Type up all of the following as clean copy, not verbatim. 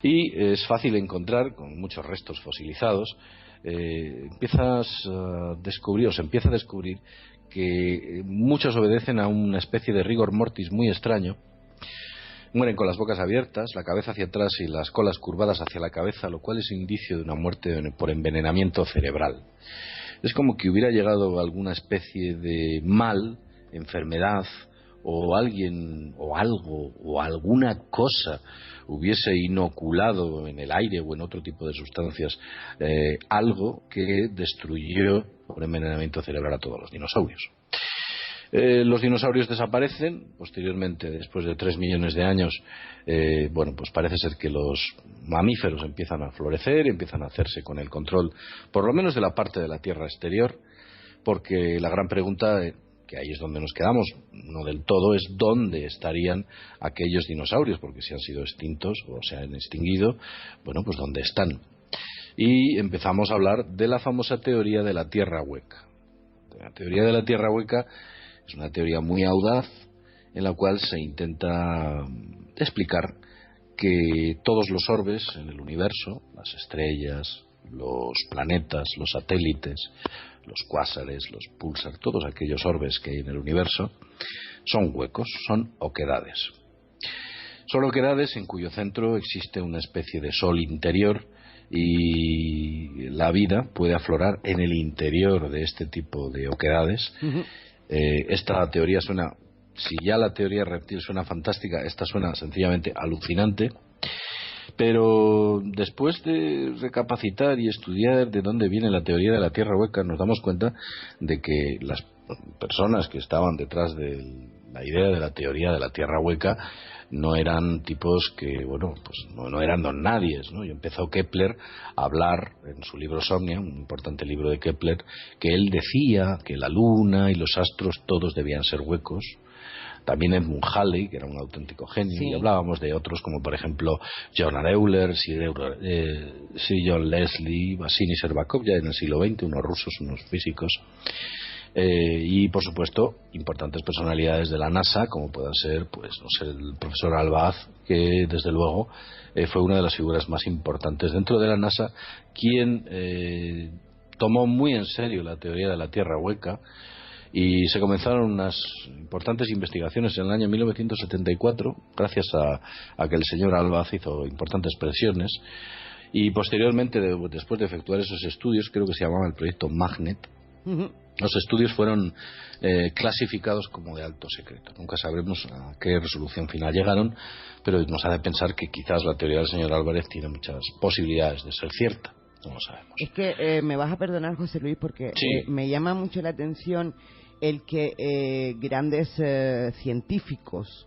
Y es fácil encontrar, con muchos restos fosilizados, empiezas a descubrir, o se empieza a descubrir, que muchos obedecen a una especie de rigor mortis muy extraño. Mueren con las bocas abiertas, la cabeza hacia atrás y las colas curvadas hacia la cabeza, lo cual es indicio de una muerte por envenenamiento cerebral. Es como que hubiera llegado alguna especie de mal, enfermedad, o alguien, o algo, o alguna cosa hubiese inoculado en el aire o en otro tipo de sustancias algo que destruyó por envenenamiento cerebral a todos los dinosaurios. Los dinosaurios desaparecen posteriormente, después de 3 millones de años. Pues parece ser que los mamíferos empiezan a florecer, empiezan a hacerse con el control, por lo menos de la parte de la Tierra exterior, porque la gran pregunta, que ahí es donde nos quedamos, no del todo, es dónde estarían aquellos dinosaurios, porque si han sido extintos o se han extinguido, bueno, pues dónde están. Y empezamos a hablar de la famosa teoría de la Tierra hueca. La teoría de la Tierra hueca es una teoría muy audaz en la cual se intenta explicar que todos los orbes en el universo, las estrellas, los planetas, los satélites, los cuásares, los púlsar, todos aquellos orbes que hay en el universo, son huecos, son oquedades. Son oquedades en cuyo centro existe una especie de sol interior y la vida puede aflorar en el interior de este tipo de oquedades. Esta teoría suena, si ya la teoría reptil suena fantástica, esta suena sencillamente alucinante, pero después de recapacitar y estudiar de dónde viene la teoría de la Tierra hueca, nos damos cuenta de que las personas que estaban detrás de la idea de la teoría de la Tierra hueca no eran tipos que, bueno, pues no eran don nadies, ¿no? Y empezó Kepler a hablar en su libro Somnia, un importante libro de Kepler, que él decía que la luna y los astros todos debían ser huecos. También Edmund Halley, que era un auténtico genio, sí. Y hablábamos de otros como por ejemplo John Euler, Sir John Leslie, Vasily Sherbakov, ya en el siglo XX, unos rusos, unos físicos. Y por supuesto importantes personalidades de la NASA, como puedan ser, pues no sé, el profesor Albaz, que desde luego fue una de las figuras más importantes dentro de la NASA, quien tomó muy en serio la teoría de la Tierra hueca, y se comenzaron unas importantes investigaciones en el año 1974 gracias a que el señor Albaz hizo importantes presiones, y posteriormente, después de efectuar esos estudios, creo que se llamaba el proyecto Magnet. Los estudios fueron clasificados como de alto secreto. Nunca sabremos a qué resolución final llegaron, pero nos hace pensar que quizás la teoría del señor Álvarez tiene muchas posibilidades de ser cierta. No lo sabemos. Es que me vas a perdonar, José Luis, porque sí, me llama mucho la atención el que grandes científicos,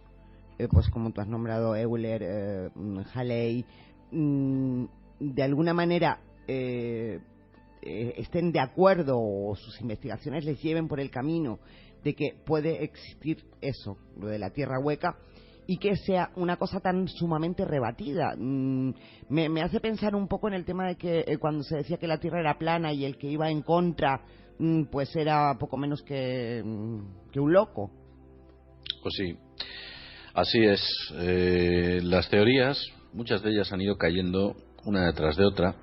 pues como tú has nombrado, Euler, Halley, de alguna manera estén de acuerdo, o sus investigaciones les lleven por el camino de que puede existir eso, lo de la Tierra hueca, y que sea una cosa tan sumamente rebatida. Me hace pensar un poco en el tema de que cuando se decía que la Tierra era plana y el que iba en contra pues era poco menos que un loco. Pues sí, así es. Las teorías, muchas de ellas han ido cayendo una detrás de otra,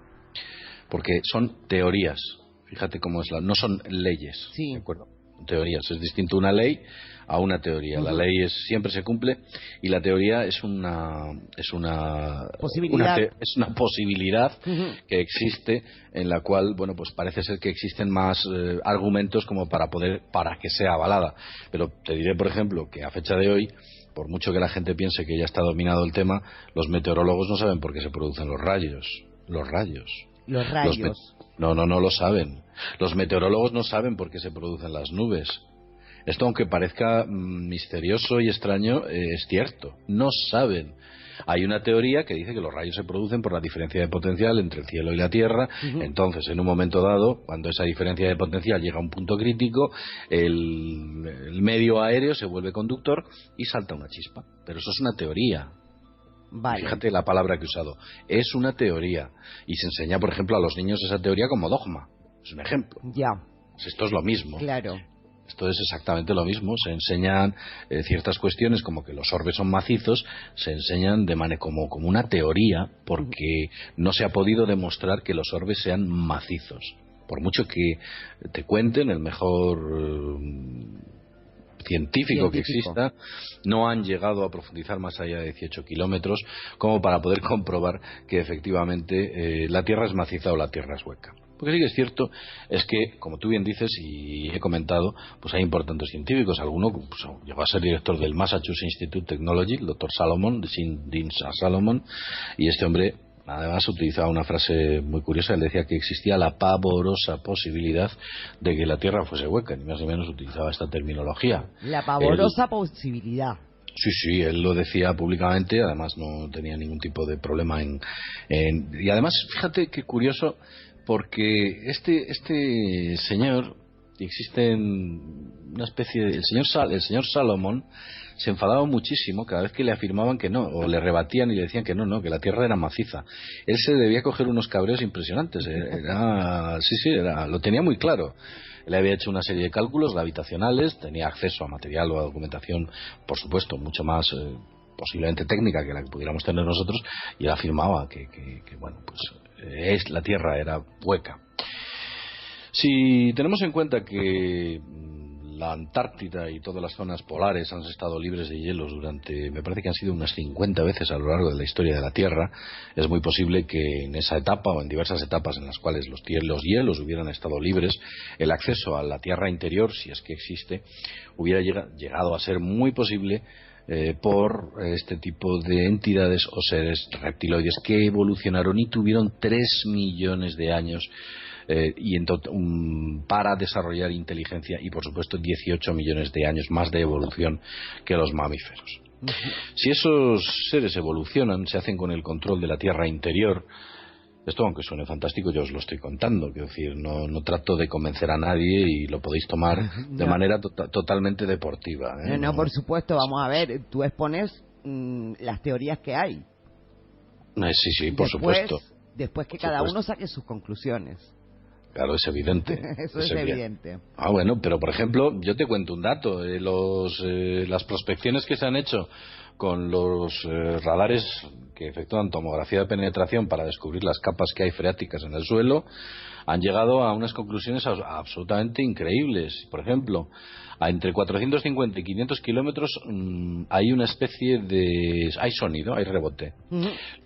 porque son teorías. Fíjate cómo es no son leyes, sí. ¿De acuerdo? Teorías, es distinto una ley a una teoría. La ley siempre se cumple, y la teoría es una posibilidad, es una posibilidad que existe, en la cual, bueno, pues parece ser que existen más argumentos como para que sea avalada. Pero te diré, por ejemplo, que a fecha de hoy, por mucho que la gente piense que ya está dominado el tema, los meteorólogos no saben por qué se producen los rayos. Los rayos. No lo saben. Los meteorólogos no saben por qué se producen las nubes. Esto, aunque parezca misterioso y extraño, es cierto. No saben. Hay una teoría que dice que los rayos se producen por la diferencia de potencial entre el cielo y la Tierra. Entonces, en un momento dado, cuando esa diferencia de potencial llega a un punto crítico, el medio aéreo se vuelve conductor y salta una chispa. Pero eso es una teoría. Vale. Fíjate la palabra que he usado. Es una teoría. Y se enseña, por ejemplo, a los niños esa teoría como dogma. Es un ejemplo. Ya. Pues esto es lo mismo. Claro. Esto es exactamente lo mismo. Se enseñan ciertas cuestiones como que los orbes son macizos, se enseñan como una teoría, porque no se ha podido demostrar que los orbes sean macizos. Por mucho que te cuenten, el mejor científico que exista, no han llegado a profundizar más allá de 18 kilómetros como para poder comprobar que efectivamente la Tierra es maciza o la Tierra es hueca. Porque sí que es cierto, es que, como tú bien dices y he comentado, pues hay importantes científicos. Alguno pues, llegó a ser director del Massachusetts Institute of Technology, el doctor Salomon, Dean Salomon, y este hombre además utilizaba una frase muy curiosa. Él decía que existía la pavorosa posibilidad de que la Tierra fuese hueca, ni más ni menos utilizaba esta terminología. La pavorosa posibilidad. Sí, él lo decía públicamente, además no tenía ningún tipo de problema y además, fíjate qué curioso, porque este señor, existe una especie de... El señor Salomon se enfadaba muchísimo cada vez que le afirmaban que no, o le rebatían y le decían que no, que la Tierra era maciza. Él se debía coger unos cabreos impresionantes. Lo tenía muy claro. Él había hecho una serie de cálculos gravitacionales, tenía acceso a material o a documentación, por supuesto, mucho más posiblemente técnica que la que pudiéramos tener nosotros, y él afirmaba que bueno, pues la Tierra era hueca. Si tenemos en cuenta que la Antártida y todas las zonas polares han estado libres de hielos durante, me parece que han sido unas 50 veces a lo largo de la historia de la Tierra, es muy posible que en esa etapa o en diversas etapas en las cuales los hielos hubieran estado libres, el acceso a la Tierra interior, si es que existe, hubiera llegado a ser muy posible por este tipo de entidades o seres reptiloides que evolucionaron y tuvieron 3 millones de años para desarrollar inteligencia, y por supuesto 18 millones de años más de evolución que los mamíferos. Si esos seres evolucionan, se hacen con el control de la Tierra interior. Esto, aunque suene fantástico, yo os lo estoy contando. Quiero decir, no trato de convencer a nadie y lo podéis tomar de manera totalmente deportiva. No, por supuesto. Vamos a ver, tú expones las teorías que hay. Sí, por supuesto. Después que cada uno saque sus conclusiones. Claro, es evidente. Eso es evidente. Bueno, pero por ejemplo, yo te cuento un dato. Las prospecciones que se han hecho con los radares que efectúan tomografía de penetración para descubrir las capas que hay freáticas en el suelo, han llegado a unas conclusiones absolutamente increíbles. Por ejemplo, entre 450 y 500 kilómetros hay una especie de... hay sonido, hay rebote.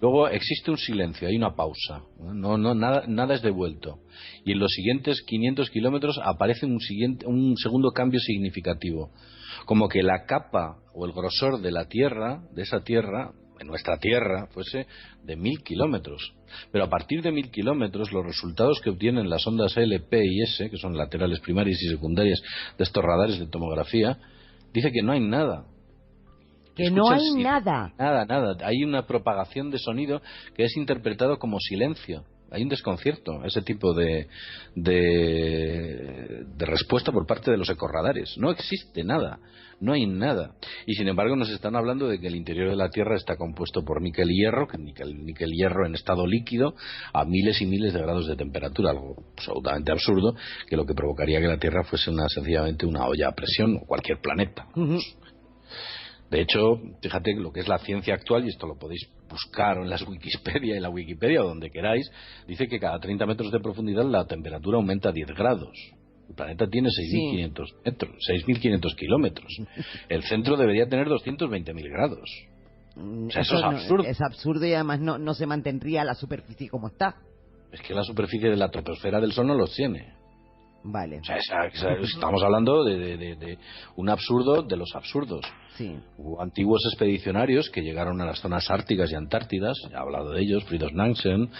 Luego existe un silencio, hay una pausa. Nada es devuelto. Y en los siguientes 500 kilómetros aparece un segundo cambio significativo. Como que la capa o el grosor de la Tierra, de esa Tierra, en nuestra Tierra, fuese de 1000 kilómetros. Pero a partir de 1000 kilómetros, los resultados que obtienen las ondas LP y S, que son laterales primarias y secundarias de estos radares de tomografía, dice que no hay nada. Que no hay nada. Nada. Hay una propagación de sonido que es interpretado como silencio. Hay un desconcierto, ese tipo de respuesta por parte de los ecorradares. No existe nada, no hay nada. Y sin embargo nos están hablando de que el interior de la Tierra está compuesto por níquel y hierro, que níquel y hierro en estado líquido a miles y miles de grados de temperatura, algo absolutamente absurdo, que lo que provocaría que la Tierra fuese sencillamente una olla a presión, o cualquier planeta. De hecho, fíjate lo que es la ciencia actual, y esto lo podéis buscar en la Wikipedia o donde queráis, dice que cada 30 metros de profundidad la temperatura aumenta a 10 grados. El planeta tiene 6.500 metros, 6.500 kilómetros. El centro debería tener 220.000 grados. O sea, eso es absurdo. Es absurdo, y además no se mantendría la superficie como está. Es que la superficie de la troposfera del Sol no los tiene. Vale. O sea, estamos hablando de un absurdo de los absurdos. Sí. Hubo antiguos expedicionarios que llegaron a las zonas árticas y antártidas, he hablado de ellos, Fridtjof Nansen,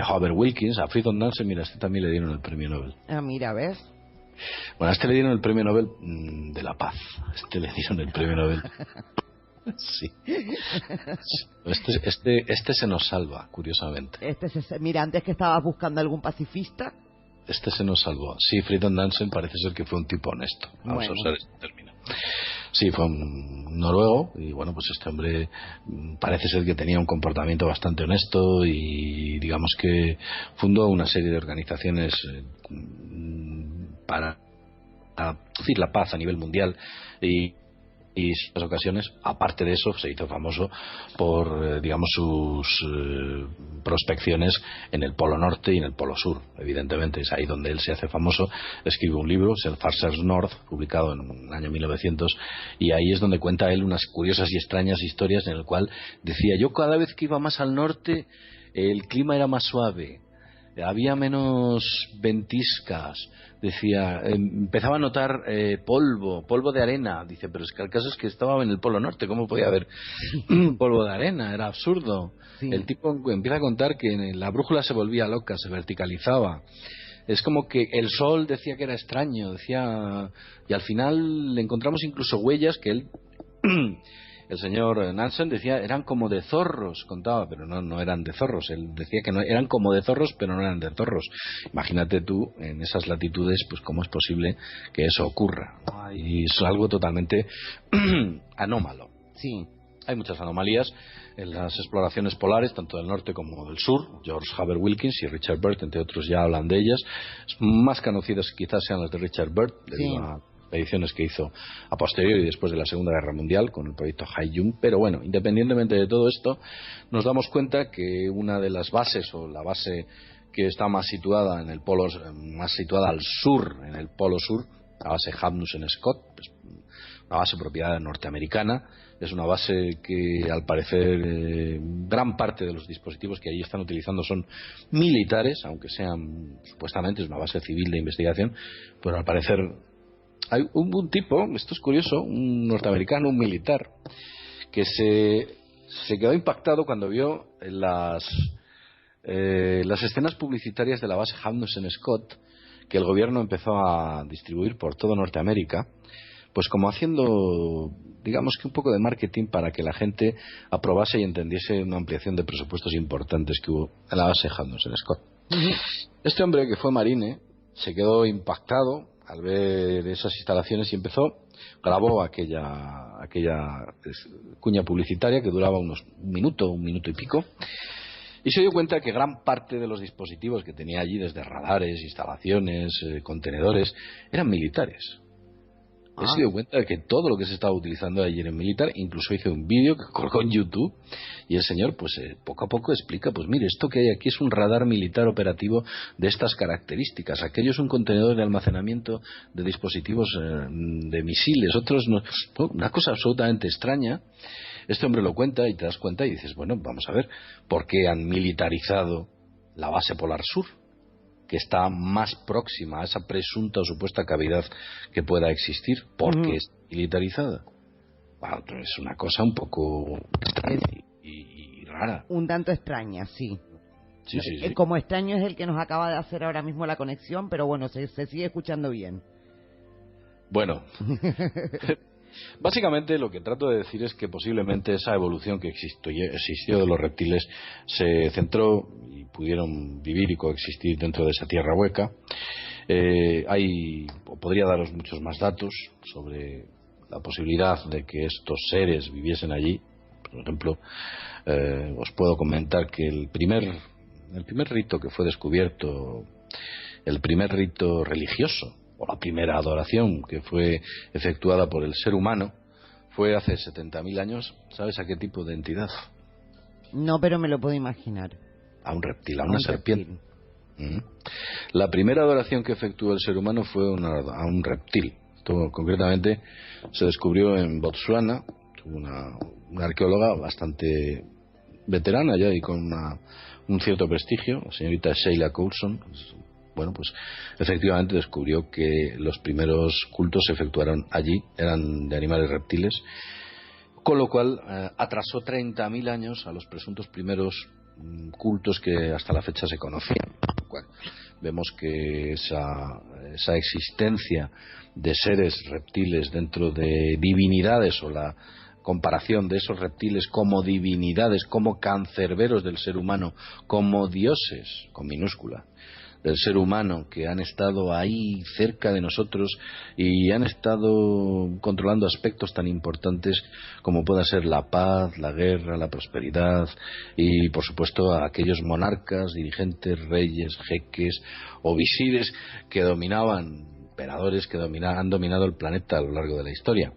Howard Wilkins. A Fridtjof Nansen, mira, este también le dieron el premio Nobel. Mira, ¿ves? Bueno, a este le dieron el premio Nobel de la paz. A este le dieron el premio Nobel. Sí. Este se nos salva, curiosamente. Mira, antes que estabas buscando algún pacifista. Este se nos salvó. Sí, Fridtjof Nansen parece ser que fue un tipo honesto. Vamos a usar este término. Sí, fue un noruego, y bueno, pues este hombre parece ser que tenía un comportamiento bastante honesto, y digamos que fundó una serie de organizaciones para decir, la paz a nivel mundial y en muchas ocasiones, aparte de eso, se hizo famoso por, digamos, sus prospecciones en el Polo Norte y en el Polo Sur. Evidentemente, es ahí donde él se hace famoso. Escribe un libro, es el Far Search North, publicado en el año 1900, y ahí es donde cuenta él unas curiosas y extrañas historias en el cual decía: yo cada vez que iba más al norte, el clima era más suave, había menos ventiscas, decía, empezaba a notar polvo de arena. Dice, pero es que el caso es que estaba en el Polo Norte, ¿cómo podía haber polvo de arena? Era absurdo. Sí. El tipo empieza a contar que la brújula se volvía loca, se verticalizaba. Es como que el sol decía que era extraño, decía, y al final le encontramos incluso huellas que él el señor Nansen decía eran como de zorros, contaba, pero no eran de zorros. Él decía que no eran como de zorros, pero no eran de zorros. Imagínate tú, en esas latitudes, pues cómo es posible que eso ocurra. Y es algo totalmente anómalo. Sí. Hay muchas anomalías en las exploraciones polares, tanto del norte como del sur. George Haber Wilkins y Richard Byrd, entre otros, ya hablan de ellas. Más conocidas quizás sean las de Richard Byrd, debido a ediciones que hizo a posteriori y después de la Segunda Guerra Mundial con el proyecto Haiyun. Pero bueno, independientemente de todo esto, nos damos cuenta que una de las bases, o la base que está más situada en el polo, más situada al sur, en el polo sur, la base Hamnussen Scott, pues, una base propiedad norteamericana. Es una base que, al parecer, gran parte de los dispositivos que allí están utilizando son militares, aunque sean, supuestamente, es una base civil de investigación, pero al parecer hay un tipo, esto es curioso, un norteamericano, un militar, que se quedó impactado cuando vio las escenas publicitarias de la base Hamnussen Scott, que el gobierno empezó a distribuir por toda Norteamérica, pues como haciendo, digamos que un poco de marketing para que la gente aprobase y entendiese una ampliación de presupuestos importantes que hubo en la base Hamnussen Scott. Este hombre, que fue marine, se quedó impactado al ver esas instalaciones y grabó aquella cuña publicitaria que duraba un minuto y pico, y se dio cuenta que gran parte de los dispositivos que tenía allí, desde radares, instalaciones, contenedores, eran militares. Él se dio cuenta de que todo lo que se estaba utilizando allí era militar. Incluso hizo un vídeo que colgó en YouTube, y el señor pues poco a poco explica, pues mire, esto que hay aquí es un radar militar operativo de estas características, aquello es un contenedor de almacenamiento de dispositivos de misiles, otros no, una cosa absolutamente extraña. Este hombre lo cuenta y te das cuenta y dices, bueno, vamos a ver, ¿por qué han militarizado la base Polar Sur, que está más próxima a esa presunta o supuesta cavidad que pueda existir? Porque es militarizada. Bueno, es una cosa un poco extraña y rara. Un tanto extraña, sí. Sí. Como extraño es el que nos acaba de hacer ahora mismo la conexión, pero bueno, se sigue escuchando bien. Bueno, básicamente lo que trato de decir es que posiblemente esa evolución que existió de los reptiles se centró y pudieron vivir y coexistir dentro de esa tierra hueca. Podría daros muchos más datos sobre la posibilidad de que estos seres viviesen allí. Por ejemplo, os puedo comentar que el primer rito que fue descubierto, el primer rito religioso, o la primera adoración que fue efectuada por el ser humano, fue hace 70.000 años. ¿Sabes a qué tipo de entidad? No, pero me lo puedo imaginar. A un reptil, a una serpiente. La primera adoración que efectuó el ser humano fue a un reptil. Esto concretamente se descubrió en Botsuana. Una arqueóloga bastante veterana ya y con un cierto prestigio, la señorita Sheila Coulson. Bueno, pues efectivamente descubrió que los primeros cultos se efectuaron allí, eran de animales reptiles, con lo cual atrasó 30.000 años a los presuntos primeros cultos que hasta la fecha se conocían. Bueno, vemos que esa existencia de seres reptiles dentro de divinidades, o la comparación de esos reptiles como divinidades, como cancerberos del ser humano, como dioses, con minúscula, del ser humano, que han estado ahí cerca de nosotros y han estado controlando aspectos tan importantes como pueda ser la paz, la guerra, la prosperidad, y por supuesto a aquellos monarcas, dirigentes, reyes, jeques o visires que dominaban emperadores que han dominado el planeta a lo largo de la historia.